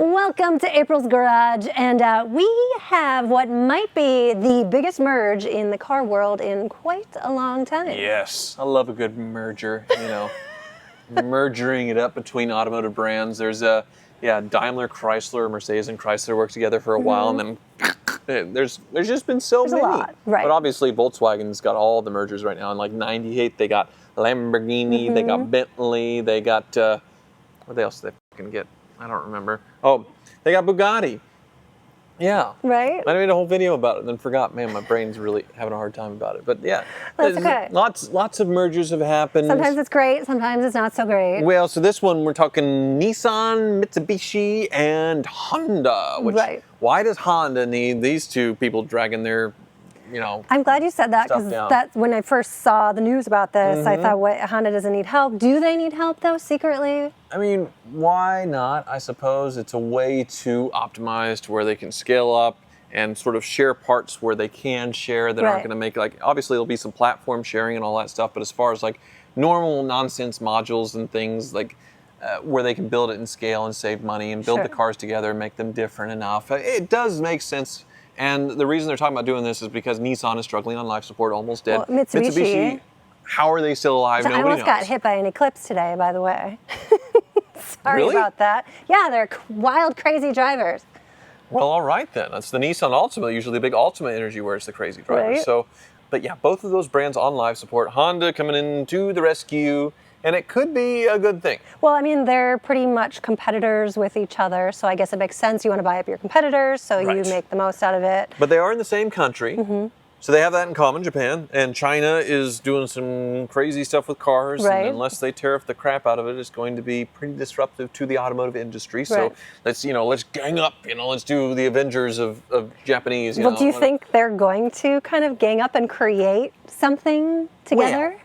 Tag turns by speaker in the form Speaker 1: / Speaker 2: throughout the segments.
Speaker 1: Welcome to April's Garage, and we have what might be the biggest merge in the car world in quite a long time.
Speaker 2: Yes, I love a good merger, merging it up between automotive brands. There's Daimler, Chrysler, Mercedes, and Chrysler worked together for a while, and then there's just been
Speaker 1: There's
Speaker 2: many.
Speaker 1: a lot, right.
Speaker 2: But obviously Volkswagen's got all the mergers right now. In like 98, they got Lamborghini, they got Bentley, they got, what else did they fucking get? I don't remember. Oh, they got Bugatti. Yeah.
Speaker 1: Right?
Speaker 2: I made a whole video about it and then forgot. Man, my brain's really having a hard time about it. But yeah.
Speaker 1: That's okay.
Speaker 2: Lots of mergers have happened.
Speaker 1: Sometimes it's great, sometimes it's not so great.
Speaker 2: Well, so this one we're talking Nissan, Mitsubishi, and Honda. Which, why does Honda need these two people dragging their,
Speaker 1: I'm glad you said that, because that's when I first saw the news about this, I thought, what, Honda doesn't need help. Do they need help though, secretly?
Speaker 2: I mean, why not? I suppose it's a way to optimize to where they can scale up and sort of share parts where they can share that aren't going to make, like, obviously there'll be some platform sharing and all that stuff, but as far as like normal nonsense modules and things like where they can build it and scale and save money and build the cars together and make them different enough, it does make sense. And the reason they're talking about doing this is because Nissan is struggling on life support, almost dead.
Speaker 1: Well, Mitsubishi,
Speaker 2: how are they still alive?
Speaker 1: So
Speaker 2: Nobody
Speaker 1: I almost
Speaker 2: knows.
Speaker 1: got hit by an eclipse today, by the way. Sorry
Speaker 2: Really?
Speaker 1: about that. Yeah, they're wild, crazy drivers.
Speaker 2: Well, all right then. That's the Nissan Altima. Usually the big Altima energy wears the crazy drivers.
Speaker 1: Right.
Speaker 2: So, but yeah, both of those brands on live support. Honda coming in to the rescue, and it could be a good thing.
Speaker 1: Well, I mean, they're pretty much competitors with each other, so I guess it makes sense. You want to buy up your competitors, so you make the most out of it.
Speaker 2: But they are in the same country, so they have that in common, Japan. And China is doing some crazy stuff with cars, and unless they tariff the crap out of it, it's going to be pretty disruptive to the automotive industry. So let's gang up, let's do the Avengers of Japanese.
Speaker 1: Well, do you think they're going to kind of gang up and create something together?
Speaker 2: Well,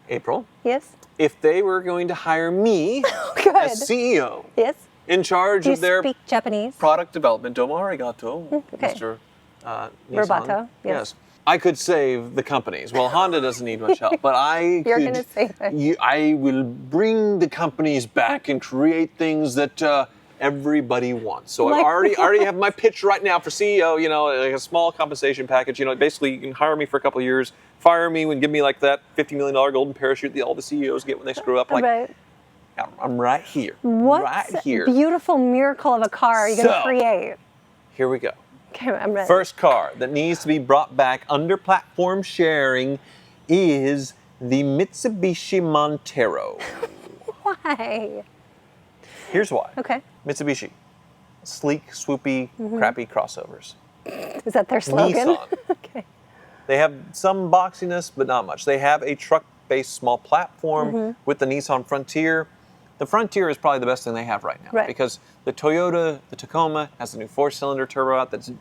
Speaker 2: April?
Speaker 1: Yes?
Speaker 2: If they were going to hire me as CEO in charge of their
Speaker 1: Japanese
Speaker 2: product development, domo arigato, Mr. Nissan.
Speaker 1: Roboto, yes.
Speaker 2: I could save the companies. Well, Honda doesn't need much help, but I I will bring the companies back and create things that everybody wants. So I already have my pitch right now for CEO, like a small compensation package. Basically you can hire me for a couple of years, fire me and give me like that $50 million golden parachute that all the CEOs get when they screw up. Like, I'm right here.
Speaker 1: What beautiful miracle of a car are you going to create?
Speaker 2: Here we go.
Speaker 1: Okay, I'm ready.
Speaker 2: First car that needs to be brought back under platform sharing is the Mitsubishi Montero.
Speaker 1: Why?
Speaker 2: Here's why.
Speaker 1: Okay.
Speaker 2: Mitsubishi. Sleek, swoopy, crappy crossovers.
Speaker 1: Is that their slogan?
Speaker 2: Nissan.
Speaker 1: Okay.
Speaker 2: They have some boxiness, but not much. They have a truck-based small platform with the Nissan Frontier. The Frontier is probably the best thing they have right now because the Toyota, the Tacoma, has a new 4-cylinder turbo out that's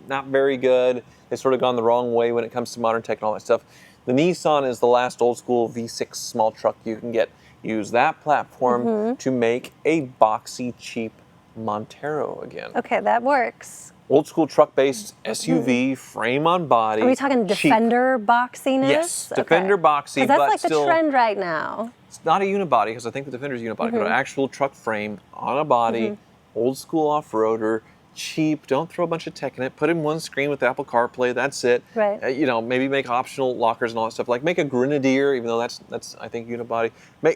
Speaker 2: not very good. They've sort of gone the wrong way when it comes to modern tech and all that stuff. The Nissan is the last old-school V6 small truck you can get. Use that platform to make a boxy, cheap Montero again.
Speaker 1: Okay, that works.
Speaker 2: Old school truck-based SUV, frame on body.
Speaker 1: Are we talking Defender boxiness?
Speaker 2: Yes, Defender boxy,
Speaker 1: that's
Speaker 2: but
Speaker 1: like
Speaker 2: still,
Speaker 1: the trend right now.
Speaker 2: It's not a unibody because I think the Defender's unibody, but an actual truck frame on a body, old school off-roader, cheap. Don't throw a bunch of tech in it. Put in one screen with Apple CarPlay. That's it.
Speaker 1: Right.
Speaker 2: Maybe make optional lockers and all that stuff. Like make a Grenadier, even though that's I think unibody.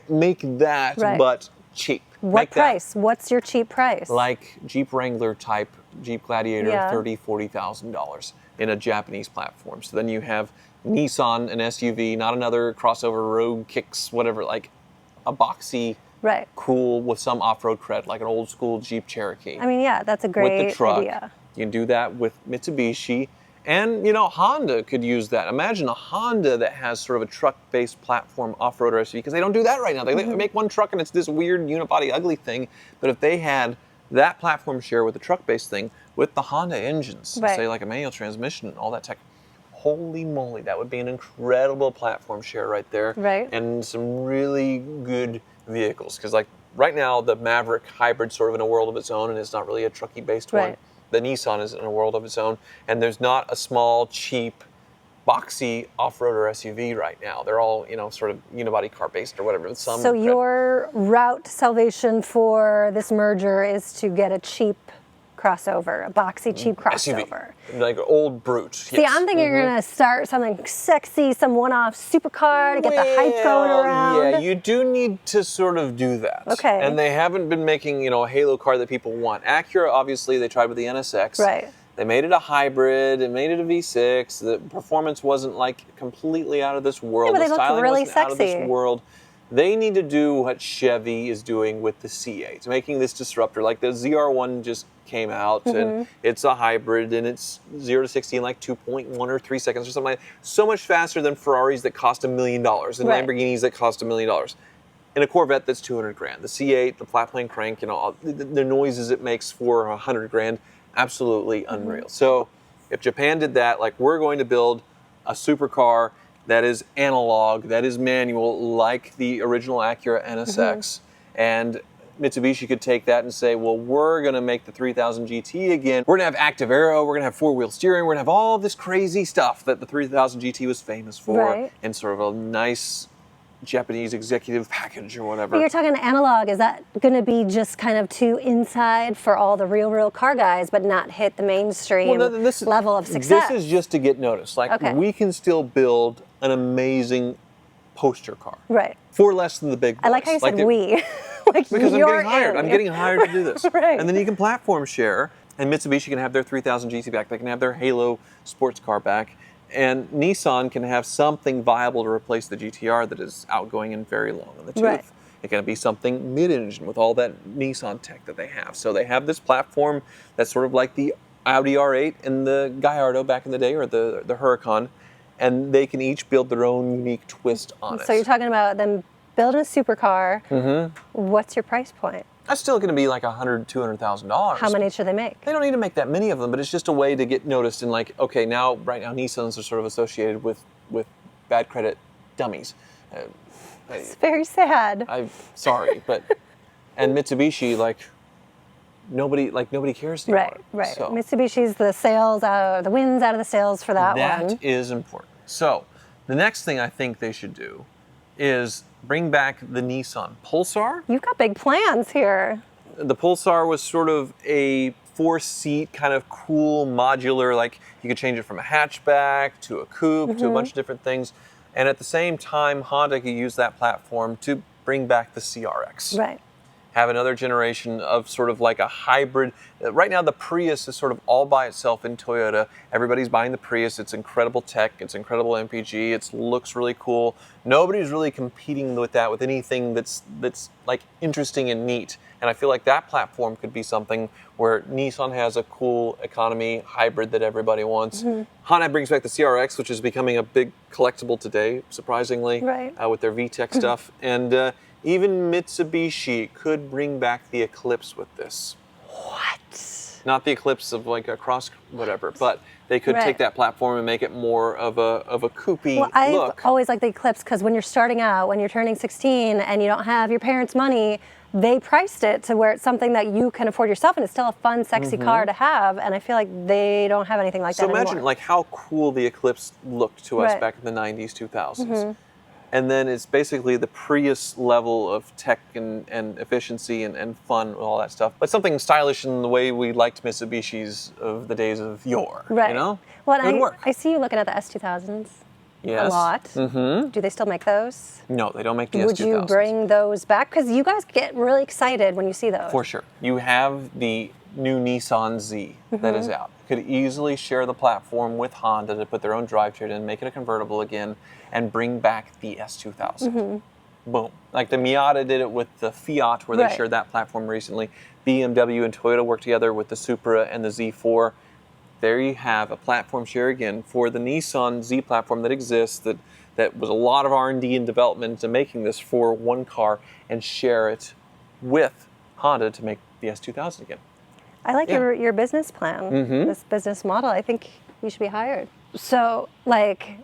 Speaker 2: Make that, but cheap.
Speaker 1: What price? What's your cheap price?
Speaker 2: Like Jeep Wrangler type Jeep Gladiator, $30,000, $40,000 in a Japanese platform. So then you have Nissan, an SUV, not another crossover Rogue, Kicks, whatever, like a boxy, cool with some off-road cred, like an old school Jeep Cherokee.
Speaker 1: I mean, yeah, that's a great
Speaker 2: with the truck.
Speaker 1: idea.
Speaker 2: You can do that with Mitsubishi. And, Honda could use that. Imagine a Honda that has sort of a truck-based platform off-roader SUV, because they don't do that right now. They make one truck and it's this weird unibody ugly thing. But if they had that platform share with the truck-based thing, with the Honda engines, say like a manual transmission and all that tech, holy moly, that would be an incredible platform share right there. And some really good vehicles. Because like right now, the Maverick hybrid's sort of in a world of its own, and it's not really a trucky-based one. The Nissan is in a world of its own, and the's not a small, cheap boxy off-roader SUV right now. They're all, sort of unibody car based or whatever.
Speaker 1: So your route to salvation for this merger is to get a cheap crossover, a boxy cheap crossover.
Speaker 2: SUV, like an old brute.
Speaker 1: See, I'm thinking you're gonna start something sexy, some one-off supercar to get the hype going around.
Speaker 2: Yeah, you do need to sort of do that.
Speaker 1: Okay.
Speaker 2: And they haven't been making, a halo car that people want. Acura, obviously, they tried with the NSX.
Speaker 1: Right.
Speaker 2: They made it a hybrid. They made it a V6. The performance wasn't like completely out of this world.
Speaker 1: Yeah, but they
Speaker 2: the
Speaker 1: look
Speaker 2: styling
Speaker 1: really
Speaker 2: wasn't out of
Speaker 1: sexy.
Speaker 2: this world. They need to do what Chevy is doing with the C8, making this disruptor. Like the ZR1 just came out, and it's a hybrid, and it's 0 to 60 in like 2.1 or 3 seconds or something like that. So much faster than Ferraris that cost $1 million and
Speaker 1: Right.
Speaker 2: Lamborghinis that cost $1 million. In a Corvette that's 200 grand. The C8, the flat plane crank, the noises it makes for 100 grand, absolutely unreal. So if Japan did that, like we're going to build a supercar that is analog, that is manual, like the original Acura NSX. And Mitsubishi could take that and say, well, we're going to make the 3000 GT again. We're going to have active aero, we're going to have four-wheel steering, we're going to have all this crazy stuff that the 3000 GT was famous for,
Speaker 1: Right.
Speaker 2: and sort of a nice Japanese executive package or whatever.
Speaker 1: But you're talking analog. Is that going to be just kind of too inside for all the real car guys, but not hit the mainstream level of success?
Speaker 2: This is just to get noticed. Like
Speaker 1: Okay.
Speaker 2: we can still build an amazing poster car.
Speaker 1: Right.
Speaker 2: For less than the big boys.
Speaker 1: I like how you said we. Like
Speaker 2: Because I'm
Speaker 1: you're
Speaker 2: getting hired.
Speaker 1: in.
Speaker 2: I'm getting hired to do this.
Speaker 1: Right.
Speaker 2: And then you can platform share, and Mitsubishi can have their 3000 GT back. They can have their Halo sports car back. And Nissan can have something viable to replace the GTR that is outgoing and very long in the tooth.
Speaker 1: Right.
Speaker 2: It can be something mid-engine with all that Nissan tech that they have. So they have this platform that's sort of like the Audi R8 and the Gallardo back in the day, or the Huracan, and they can each build their own unique twist on it.
Speaker 1: So you're talking about them building a supercar. What's your price point?
Speaker 2: That's still going to be like $100,000, $200,000.
Speaker 1: How many should they make?
Speaker 2: They don't need to make that many of them, but it's just a way to get noticed. And like, okay, right now Nissans are sort of associated with bad credit dummies.
Speaker 1: It's very sad.
Speaker 2: I'm sorry, but and Mitsubishi, nobody cares anymore.
Speaker 1: Right.
Speaker 2: So
Speaker 1: Mitsubishi's the wins out of the sails for that one.
Speaker 2: that is important. So the next thing I think they should do is bring back the Nissan Pulsar.
Speaker 1: You've got big plans here.
Speaker 2: The Pulsar was sort of a 4-seat kind of cool modular, like you could change it from a hatchback to a coupe to a bunch of different things. And at the same time, Honda could use that platform to bring back the CRX.
Speaker 1: Right.
Speaker 2: Have another generation of sort of like a hybrid. Right now, the Prius is sort of all by itself in Toyota. Everybody's buying the Prius. It's incredible tech. It's incredible MPG. It looks really cool. Nobody's really competing with that with anything that's like interesting and neat. And I feel like that platform could be something where Nissan has a cool economy hybrid that everybody wants. Honda brings back the CRX, which is becoming a big collectible today, surprisingly,
Speaker 1: Right.
Speaker 2: with their VTEC stuff. And even Mitsubishi could bring back the Eclipse with this.
Speaker 1: What?
Speaker 2: Not the Eclipse of like a cross whatever, but they could
Speaker 1: Right.
Speaker 2: take that platform and make it more of a coupey
Speaker 1: Well, I've
Speaker 2: look.
Speaker 1: always liked the Eclipse because when you're starting out, when you're turning 16 and you don't have your parents' money, they priced it to where it's something that you can afford yourself, and it's still a fun, sexy car to have. And I feel like they don't have anything like
Speaker 2: So
Speaker 1: that anymore.
Speaker 2: imagine like how cool the Eclipse looked to us
Speaker 1: Right.
Speaker 2: back in the 90s, 2000s. And then it's basically the Prius level of tech and efficiency and fun and all that stuff. But something stylish in the way we liked Mitsubishis of the days of yore.
Speaker 1: Right.
Speaker 2: You know?
Speaker 1: Well,
Speaker 2: It would work.
Speaker 1: I see you looking at the S2000s
Speaker 2: Yes.
Speaker 1: a lot. Do they still make those?
Speaker 2: No, they don't make the
Speaker 1: Would
Speaker 2: S2000s.
Speaker 1: you bring those back? Because you guys get really excited when you see those.
Speaker 2: For sure. You have the new Nissan Z that is out. Could easily share the platform with Honda to put their own drivetrain in, make it a convertible again, and bring back the S2000. Boom. Like the Miata did it with the Fiat, where they
Speaker 1: Right.
Speaker 2: shared that platform recently. BMW and Toyota worked together with the Supra and the Z4. There you have a platform share again for the Nissan Z platform that exists, that was a lot of R&D and development into making this for one car, and share it with Honda to make the S2000 again.
Speaker 1: I like
Speaker 2: Yeah.
Speaker 1: your business plan, this business model. I think you should be hired. So, like,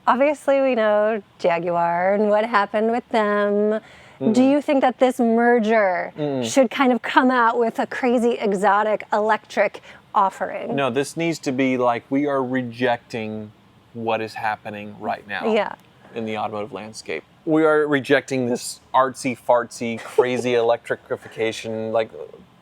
Speaker 1: obviously we know Jaguar and what happened with them. Do you think that this merger should kind of come out with a crazy exotic electric offering?
Speaker 2: No, this needs to be like we are rejecting what is happening right now
Speaker 1: Yeah.
Speaker 2: in the automotive landscape. We are rejecting this artsy-fartsy, crazy electrification. Like,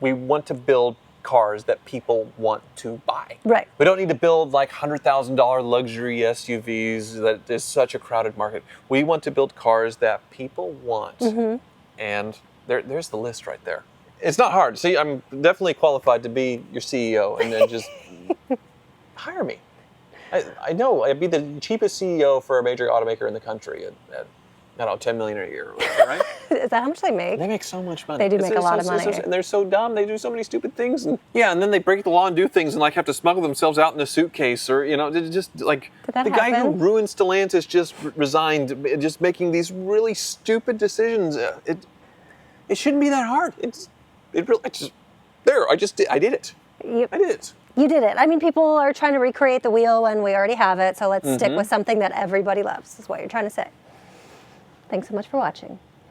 Speaker 2: we want to build cars that people want to buy.
Speaker 1: Right.
Speaker 2: We don't need to build like $100,000 luxury SUVs that is such a crowded market. We want to build cars that people want.
Speaker 1: Mm-hmm.
Speaker 2: And there's the list right there. It's not hard. See, I'm definitely qualified to be your CEO, and then just hire me. I know I'd be the cheapest CEO for a major automaker in the country at I don't know, $10 million a year or whatever, right?
Speaker 1: Is that how much they make?
Speaker 2: They make so much money.
Speaker 1: They do make a lot of money.
Speaker 2: And they're so dumb. They do so many stupid things. And and then they break the law and do things and like have to smuggle themselves out in a suitcase, or just like the guy who ruined Stellantis just resigned, just making these really stupid decisions. It shouldn't be that hard. I did it. I did it.
Speaker 1: You did it. I mean, people are trying to recreate the wheel when we already have it, so let's stick with something that everybody loves, is what you're trying to say. Thanks so much for watching.